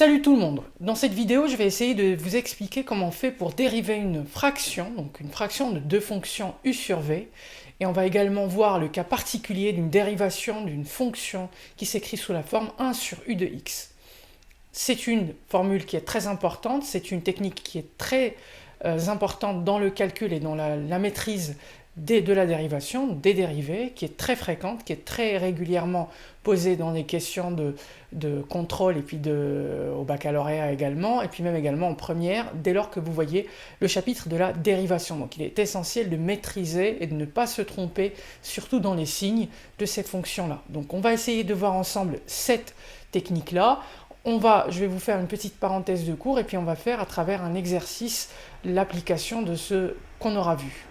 Salut tout le monde! Dans cette vidéo, je vais essayer de vous expliquer comment on fait pour dériver une fraction, donc une fraction de deux fonctions u sur v, et on va également voir le cas particulier d'une dérivation d'une fonction qui s'écrit sous la forme 1 sur u de x. C'est une formule qui est très importante, c'est une technique qui est très importante dans le calcul et dans la maîtrise de la dérivation, des dérivés, qui est très fréquente, qui est très régulièrement posée dans les questions de contrôle et puis au baccalauréat également, et puis même également en première, dès lors que vous voyez le chapitre de la dérivation. Donc il est essentiel de maîtriser et de ne pas se tromper, surtout dans les signes de cette fonction-là. Donc on va essayer de voir ensemble cette technique-là. Je vais vous faire une petite parenthèse de cours et puis on va faire à travers un exercice l'application de ce qu'on aura vu.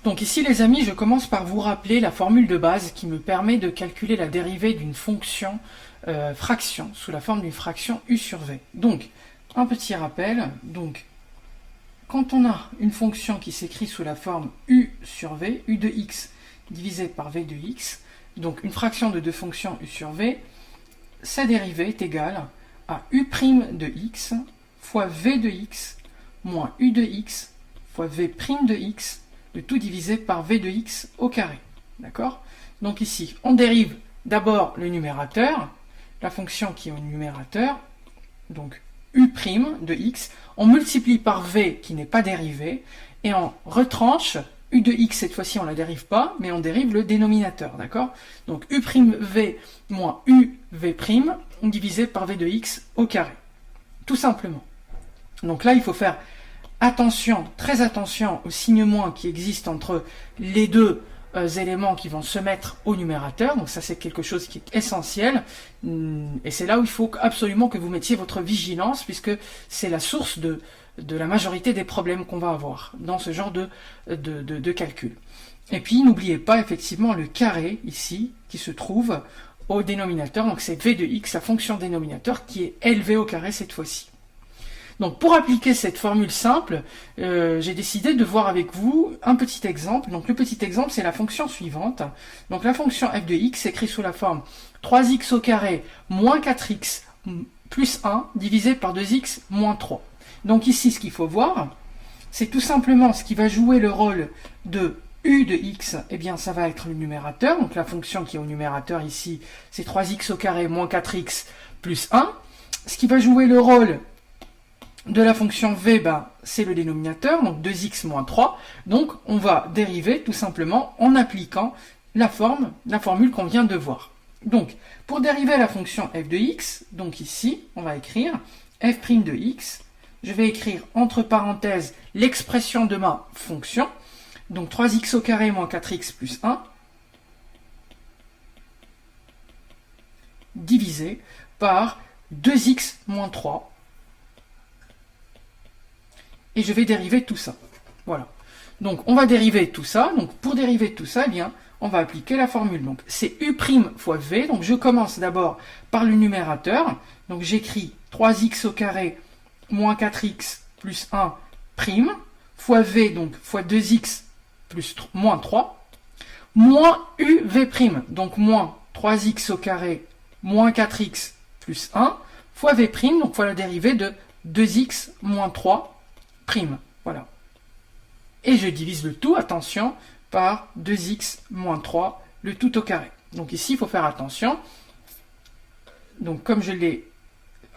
Donc ici les amis, je commence par vous rappeler la formule de base qui me permet de calculer la dérivée d'une fonction fraction, sous la forme d'une fraction u sur v. Donc, un petit rappel, donc quand on a une fonction qui s'écrit sous la forme u sur v, u de x divisé par v de x, donc une fraction de deux fonctions u sur v, sa dérivée est égale à u' de x fois v de x moins u de x fois v' de x, de tout divisé par v de x au carré. D'accord? Donc ici, on dérive d'abord le numérateur, la fonction qui est au numérateur, donc u' de x, on multiplie par v qui n'est pas dérivé, et on retranche u de x, cette fois-ci on ne la dérive pas, mais on dérive le dénominateur, d'accord? Donc u'v moins uv' divisé par v de x au carré, tout simplement. Donc là, il faut faire attention, très attention au signe moins qui existe entre les deux éléments qui vont se mettre au numérateur. Donc ça, c'est quelque chose qui est essentiel. Et c'est là où il faut absolument que vous mettiez votre vigilance, puisque c'est la source de la majorité des problèmes qu'on va avoir dans ce genre de calcul. Et puis, n'oubliez pas effectivement le carré ici, qui se trouve au dénominateur. Donc c'est v de x, la fonction dénominateur, qui est élevé au carré cette fois-ci. Donc pour appliquer cette formule simple, j'ai décidé de voir avec vous un petit exemple. Donc le petit exemple, c'est la fonction suivante. Donc la fonction f de x s'écrit sous la forme 3x au carré moins 4x plus 1 divisé par 2x moins 3. Donc ici, ce qu'il faut voir, c'est tout simplement ce qui va jouer le rôle de u de x, eh bien ça va être le numérateur. Donc la fonction qui est au numérateur ici, c'est 3x au carré moins 4x plus 1. Ce qui va jouer le rôle de la fonction v, c'est le dénominateur, donc 2x moins 3. Donc on va dériver tout simplement en appliquant la formule qu'on vient de voir. Donc pour dériver la fonction f de x, donc ici on va écrire f' de x. Je vais écrire entre parenthèses l'expression de ma fonction, donc 3x au carré moins 4x plus 1, divisé par 2x moins 3. Et je vais dériver tout ça. Voilà. Donc, on va dériver tout ça. Donc, pour dériver tout ça, eh bien, on va appliquer la formule. Donc, c'est u' fois v. Donc, je commence d'abord par le numérateur. Donc, j'écris 3x au carré moins 4x plus 1' fois v, donc fois 2x plus moins 3, moins uv', donc moins 3x au carré moins 4x plus 1 fois v', donc fois la dérivée de 2x moins 3'. Voilà. Et je divise le tout, attention, par 2x moins 3, le tout au carré. Donc ici, il faut faire attention. Donc comme je l'ai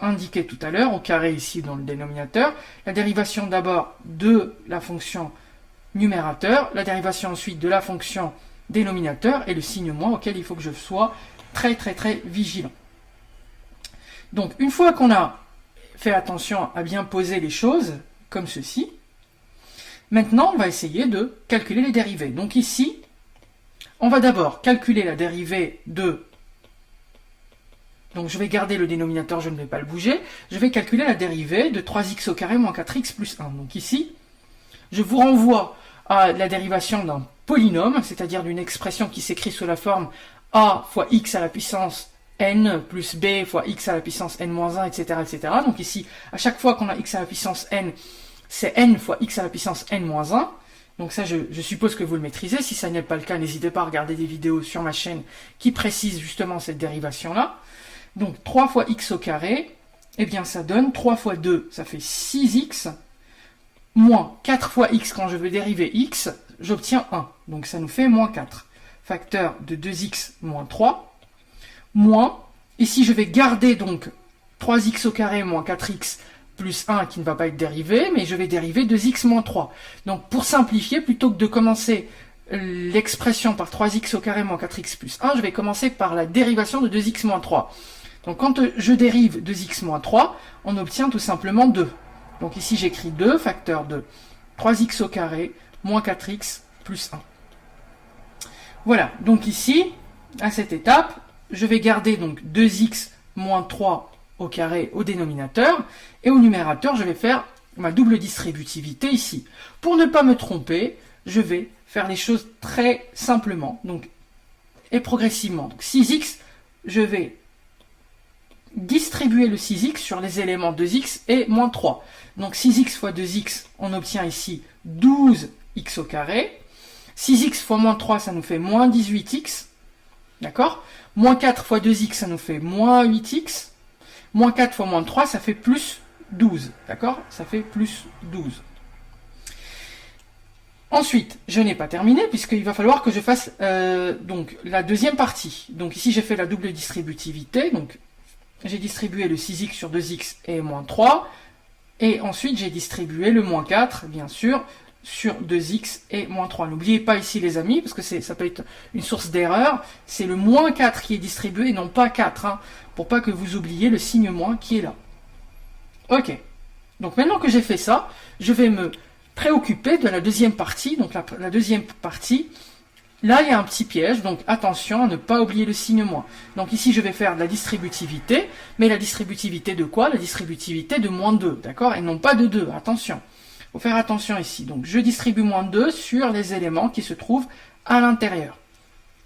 indiqué tout à l'heure, au carré ici dans le dénominateur, la dérivation d'abord de la fonction numérateur, la dérivation ensuite de la fonction dénominateur et le signe moins auquel il faut que je sois très très très vigilant. Donc une fois qu'on a fait attention à bien poser les choses, comme ceci. Maintenant, on va essayer de calculer les dérivées. Donc ici, on va d'abord calculer la dérivée de... Donc je vais garder le dénominateur, je ne vais pas le bouger. Je vais calculer la dérivée de 3x au carré moins 4x plus 1. Donc ici, je vous renvoie à la dérivation d'un polynôme, c'est-à-dire d'une expression qui s'écrit sous la forme a fois x à la puissance n plus b fois x à la puissance n-1, etc., etc. Donc ici, à chaque fois qu'on a x à la puissance n, c'est n fois x à la puissance n-1. Donc ça, je suppose que vous le maîtrisez. Si ça n'est pas le cas, n'hésitez pas à regarder des vidéos sur ma chaîne qui précisent justement cette dérivation-là. Donc 3 fois x au carré, eh bien ça donne 3 fois 2, ça fait 6x, moins 4 fois x quand je veux dériver x, j'obtiens 1. Donc ça nous fait moins 4. Facteur de 2x moins 3, moins, ici je vais garder donc 3x au carré moins 4x plus 1 qui ne va pas être dérivé, mais je vais dériver 2x moins 3. Donc pour simplifier, plutôt que de commencer l'expression par 3x au carré moins 4x plus 1, je vais commencer par la dérivation de 2x moins 3. Donc quand je dérive 2x moins 3, on obtient tout simplement 2. Donc ici j'écris 2, facteur de 3x au carré moins 4x plus 1. Voilà, donc ici, à cette étape, je vais garder donc 2x moins 3 au carré au dénominateur, et au numérateur, je vais faire ma double distributivité ici. Pour ne pas me tromper, je vais faire les choses très simplement, donc, et progressivement. Donc 6x, je vais distribuer le 6x sur les éléments 2x et moins 3. Donc 6x fois 2x, on obtient ici 12x au carré. 6x fois moins 3, ça nous fait moins 18x. D'accord? Moins 4 fois 2x, ça nous fait moins 8x. Moins 4 fois moins 3, ça fait plus 12. D'accord? Ça fait plus 12. Ensuite, je n'ai pas terminé, puisqu'il va falloir que je fasse donc la deuxième partie. Donc ici, j'ai fait la double distributivité. Donc j'ai distribué le 6x sur 2x et moins 3. Et ensuite, j'ai distribué le moins 4, bien sûr, sur 2x et moins 3. N'oubliez pas ici, les amis, parce que ça peut être une source d'erreur, c'est le moins 4 qui est distribué et non pas 4, hein, pour pas que vous oubliez le signe moins qui est là. Ok. Donc maintenant que j'ai fait ça, je vais me préoccuper de la deuxième partie. Donc la deuxième partie, là il y a un petit piège, donc attention à ne pas oublier le signe moins. Donc ici je vais faire de la distributivité, mais la distributivité de quoi? La distributivité de moins 2, d'accord? Et non pas de 2, attention. Il faut faire attention ici. Donc je distribue moins 2 sur les éléments qui se trouvent à l'intérieur.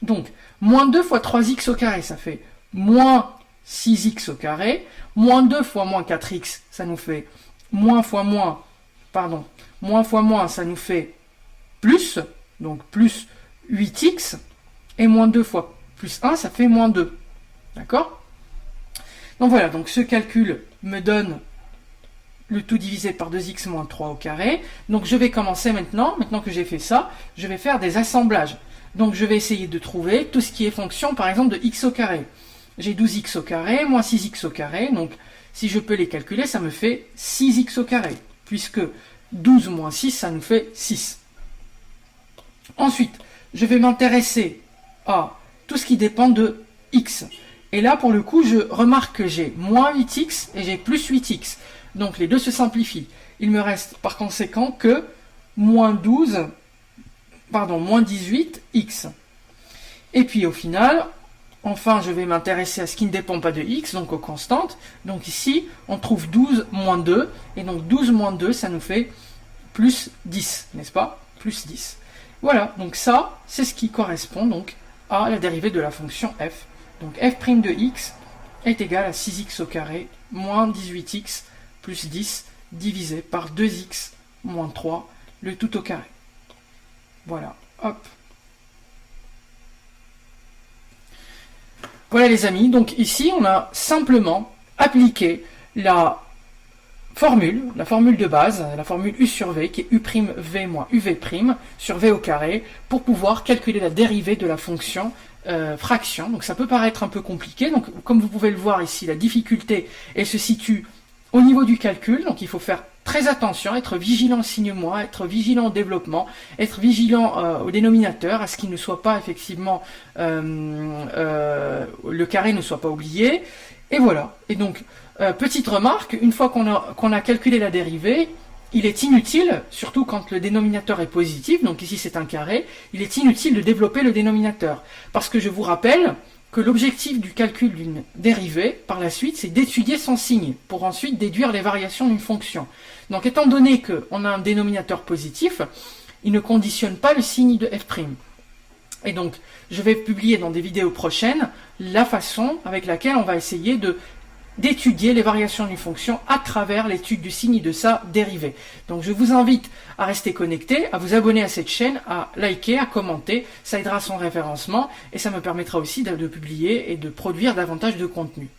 Donc moins 2 fois 3x au carré, ça fait moins 6x au carré. Moins 2 fois moins 4x, ça nous fait moins fois moins, ça nous fait plus, donc plus 8x. Et moins 2 fois plus 1, ça fait moins 2. D'accord? Donc voilà, donc ce calcul me donne le tout divisé par 2x moins 3 au carré. Donc je vais commencer maintenant que j'ai fait ça, je vais faire des assemblages. Donc je vais essayer de trouver tout ce qui est fonction, par exemple, de x au carré. J'ai 12x au carré, moins 6x au carré, donc si je peux les calculer, ça me fait 6x au carré, puisque 12 moins 6, ça nous fait 6. Ensuite, je vais m'intéresser à tout ce qui dépend de x. Et là, pour le coup, je remarque que j'ai moins 8x et j'ai plus 8x. Donc les deux se simplifient. Il me reste par conséquent que moins 18x. Et puis au final, enfin je vais m'intéresser à ce qui ne dépend pas de x, donc aux constantes. Donc ici, on trouve 12 moins 2. Et donc 12 moins 2, ça nous fait plus 10, n'est-ce pas? Plus 10. Voilà, donc ça, c'est ce qui correspond donc à la dérivée de la fonction f. Donc f' de x est égal à 6x au carré moins 18x plus 10 divisé par 2x moins 3, le tout au carré. Voilà, hop. Voilà les amis, donc ici on a simplement appliqué la formule de base, la formule u sur v, qui est u'v moins uv' sur v au carré, pour pouvoir calculer la dérivée de la fonction fraction. Donc ça peut paraître un peu compliqué, donc comme vous pouvez le voir ici, la difficulté, elle se situe au niveau du calcul, donc il faut faire très attention, être vigilant au signe moins, être vigilant au développement, être vigilant au dénominateur, à ce qu'il ne soit pas effectivement, le carré ne soit pas oublié, et voilà. Et donc, petite remarque, une fois qu'on a calculé la dérivée, il est inutile, surtout quand le dénominateur est positif, donc ici c'est un carré, il est inutile de développer le dénominateur, parce que je vous rappelle que l'objectif du calcul d'une dérivée, par la suite, c'est d'étudier son signe, pour ensuite déduire les variations d'une fonction. Donc étant donné qu'on a un dénominateur positif, il ne conditionne pas le signe de f'. Et donc, je vais publier dans des vidéos prochaines la façon avec laquelle on va essayer d'étudier les variations d'une fonction à travers l'étude du signe de sa dérivée. Donc je vous invite à rester connecté, à vous abonner à cette chaîne, à liker, à commenter, ça aidera à son référencement et ça me permettra aussi de publier et de produire davantage de contenu.